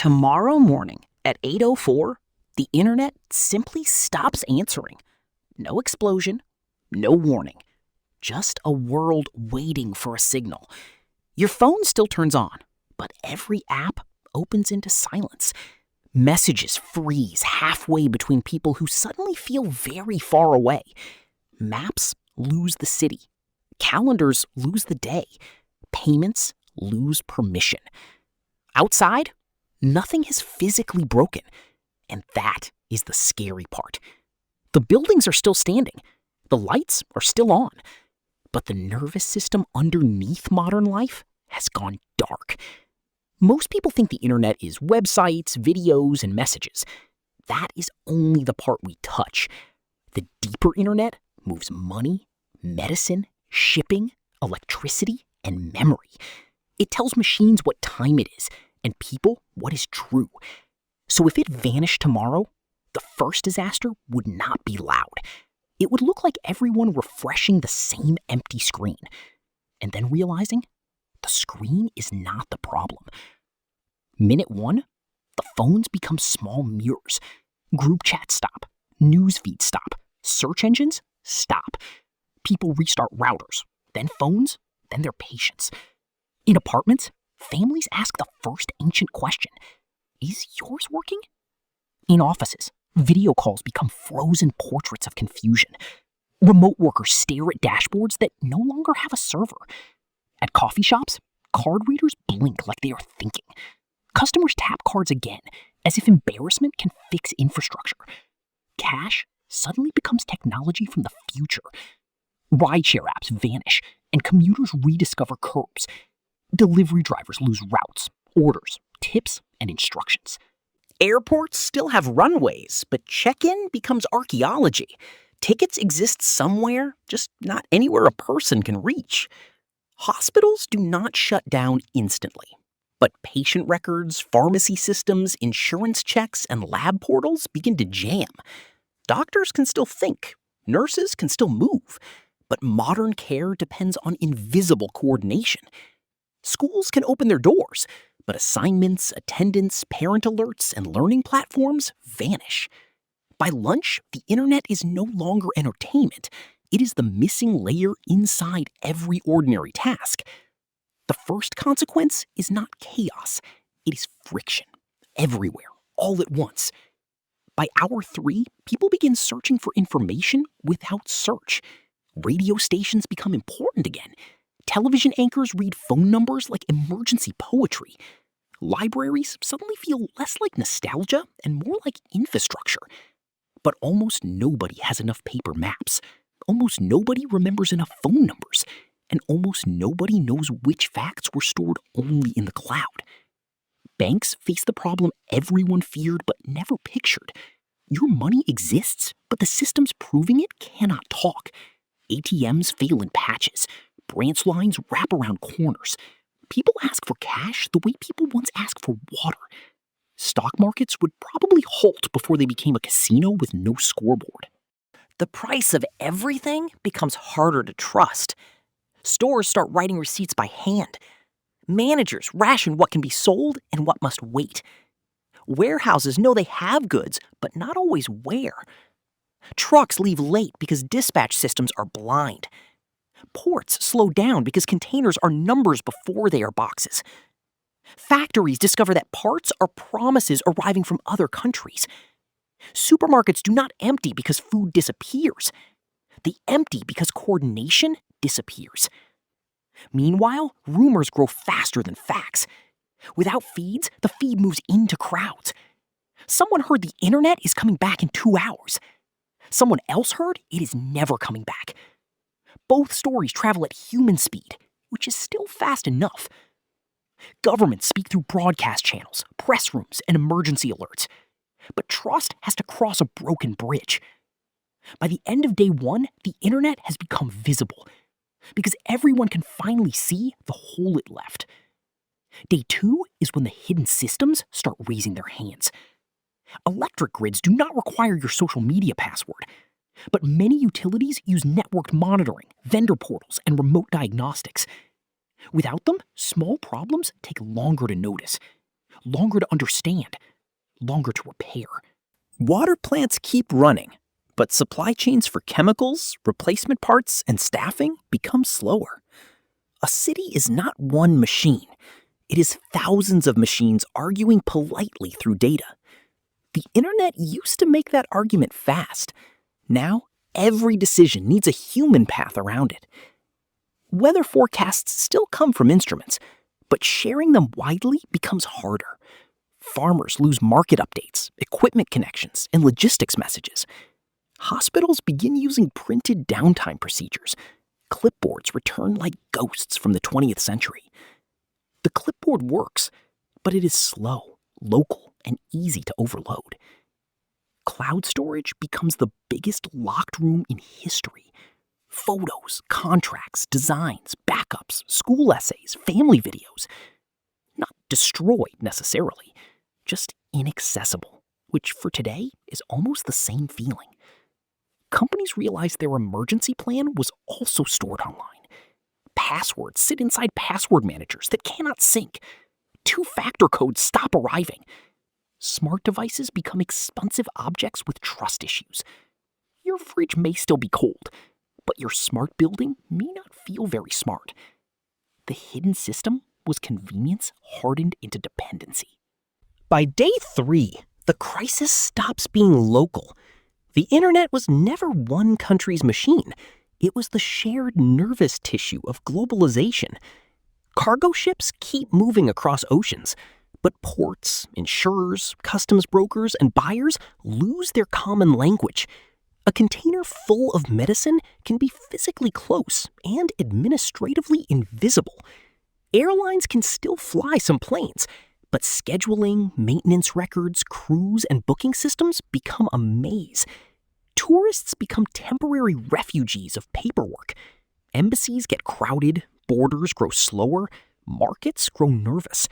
Tomorrow morning at 8:04, the internet simply stops answering. No explosion, no warning. Just a world waiting for a signal. Your phone still turns on, but every app opens into silence. Messages freeze halfway between people who suddenly feel very far away. Maps lose the city. Calendars lose the day. Payments lose permission. Outside, nothing has physically broken. And that is the scary part. The buildings are still standing. The lights are still on. But the nervous system underneath modern life has gone dark. Most people think the internet is websites, videos, and messages. That is only the part we touch. The deeper internet moves money, medicine, shipping, electricity, and memory. It tells machines what time it is, and people what is true. So if it vanished tomorrow, the first disaster would not be loud. It would look like everyone refreshing the same empty screen, and then realizing the screen is not the problem. Minute 1, the phones become small mirrors. Group chats stop. News feeds stop. Search engines stop. People restart routers, then phones, then their patience. In apartments, families ask the first ancient question: is yours working? In offices, video calls become frozen portraits of confusion. Remote workers stare at dashboards that no longer have a server. At coffee shops, card readers blink like they are thinking. Customers tap cards again, as if embarrassment can fix infrastructure. Cash suddenly becomes technology from the future. Rideshare apps vanish, and commuters rediscover curbs. Delivery drivers lose routes, orders, tips, and instructions. Airports still have runways, but check-in becomes archaeology. Tickets exist somewhere, just not anywhere a person can reach. Hospitals do not shut down instantly, but patient records, pharmacy systems, insurance checks, and lab portals begin to jam. Doctors can still think, nurses can still move, but modern care depends on invisible coordination. Schools can open their doors, but assignments, attendance, parent alerts, and learning platforms vanish. By lunch, the internet is no longer entertainment. It is the missing layer inside every ordinary task. The first consequence is not chaos. It is friction. Everywhere, all at once. By hour 3, people begin searching for information without search. Radio stations become important again. Television anchors read phone numbers like emergency poetry. Libraries suddenly feel less like nostalgia and more like infrastructure. But almost nobody has enough paper maps. Almost nobody remembers enough phone numbers. And almost nobody knows which facts were stored only in the cloud. Banks face the problem everyone feared but never pictured. Your money exists, but the systems proving it cannot talk. ATMs fail in patches. Branch lines wrap around corners. People ask for cash the way people once asked for water. Stock markets would probably halt before they became a casino with no scoreboard. The price of everything becomes harder to trust. Stores start writing receipts by hand. Managers ration what can be sold and what must wait. Warehouses know they have goods, but not always where. Trucks leave late because dispatch systems are blind. Ports slow down because containers are numbers before they are boxes. Factories discover that parts are promises arriving from other countries. Supermarkets do not empty because food disappears. They empty because coordination disappears. Meanwhile, rumors grow faster than facts. Without feeds, the feed moves into crowds. Someone heard the internet is coming back in 2 hours. Someone else heard it is never coming back. Both stories travel at human speed, which is still fast enough. Governments speak through broadcast channels, press rooms, and emergency alerts. But trust has to cross a broken bridge. By the end of day 1, the internet has become visible, because everyone can finally see the hole it left. Day 2 is when the hidden systems start raising their hands. Electric grids do not require your social media password, but many utilities use networked monitoring, vendor portals, and remote diagnostics. Without them, small problems take longer to notice. longer to understand, longer to repair. Water plants keep running, but supply chains for chemicals, replacement parts, and staffing become slower. A city is not one machine. It is thousands of machines arguing politely through data. The internet used to make that argument fast. Now, every decision needs a human path around it. Weather forecasts still come from instruments, but sharing them widely becomes harder. Farmers lose market updates, equipment connections, and logistics messages. Hospitals begin using printed downtime procedures. Clipboards return like ghosts from the 20th century. The clipboard works, but it is slow, local, and easy to overload. Cloud storage becomes the biggest locked room in history. Photos, contracts, designs, backups, school essays, family videos. Not destroyed necessarily, just inaccessible, which for today is almost the same feeling. Companies realized their emergency plan was also stored online. Passwords sit inside password managers that cannot sync. Two-factor codes stop arriving. Smart devices become expensive objects with trust issues. Your fridge may still be cold, but your smart building may not feel very smart. The hidden system was convenience hardened into dependency. By day 3, the crisis stops being local. The internet was never one country's machine. It was the shared nervous tissue of globalization. Cargo ships keep moving across oceans, but ports, insurers, customs brokers, and buyers lose their common language. A container full of medicine can be physically close and administratively invisible. Airlines can still fly some planes, but scheduling, maintenance records, crews, and booking systems become a maze. Tourists become temporary refugees of paperwork. Embassies get crowded, borders grow slower, markets grow nervous.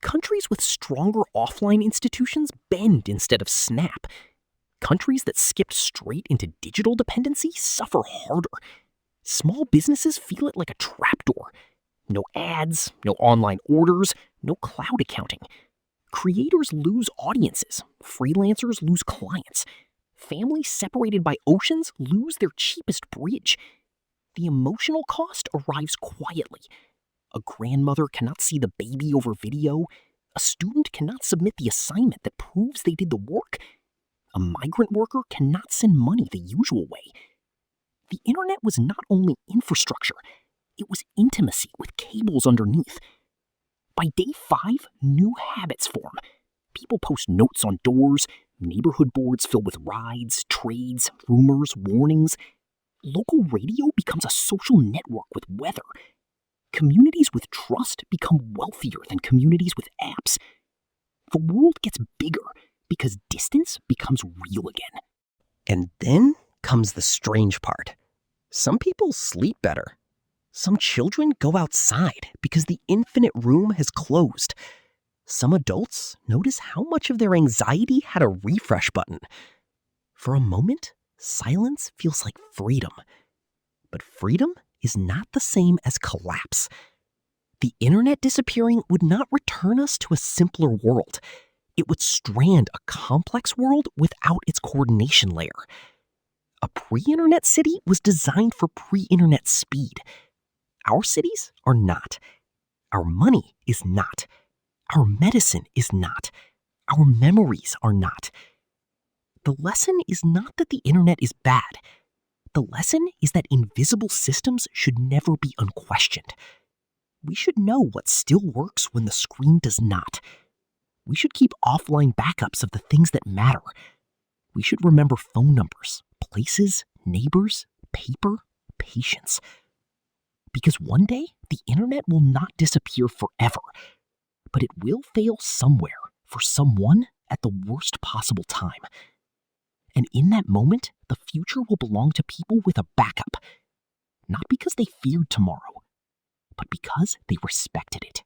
Countries with stronger offline institutions bend instead of snap. Countries that skipped straight into digital dependency suffer harder. Small businesses feel it like a trapdoor. No ads, no online orders, no cloud accounting. Creators lose audiences. Freelancers lose clients. Families separated by oceans lose their cheapest bridge. The emotional cost arrives quietly. A grandmother cannot see the baby over video. A student cannot submit the assignment that proves they did the work. A migrant worker cannot send money the usual way. The internet was not only infrastructure, it was intimacy with cables underneath. By day 5, new habits form. People post notes on doors, neighborhood boards fill with rides, trades, rumors, warnings. Local radio becomes a social network with weather. Communities with trust become wealthier than communities with apps. The world gets bigger because distance becomes real again. And then comes the strange part. Some people sleep better. Some children go outside because the infinite room has closed. Some adults notice how much of their anxiety had a refresh button. For a moment, silence feels like freedom. But freedom is not the same as collapse. The internet disappearing would not return us to a simpler world. It would strand a complex world without its coordination layer. A pre-internet city was designed for pre-internet speed. Our cities are not. Our money is not. Our medicine is not. Our memories are not. The lesson is not that the internet is bad. The lesson is that invisible systems should never be unquestioned. We should know what still works when the screen does not. We should keep offline backups of the things that matter. We should remember phone numbers, places, neighbors, paper, patience. Because one day, the internet will not disappear forever, but it will fail somewhere for someone at the worst possible time. And in that moment, the future will belong to people with a backup, not because they feared tomorrow, but because they respected it.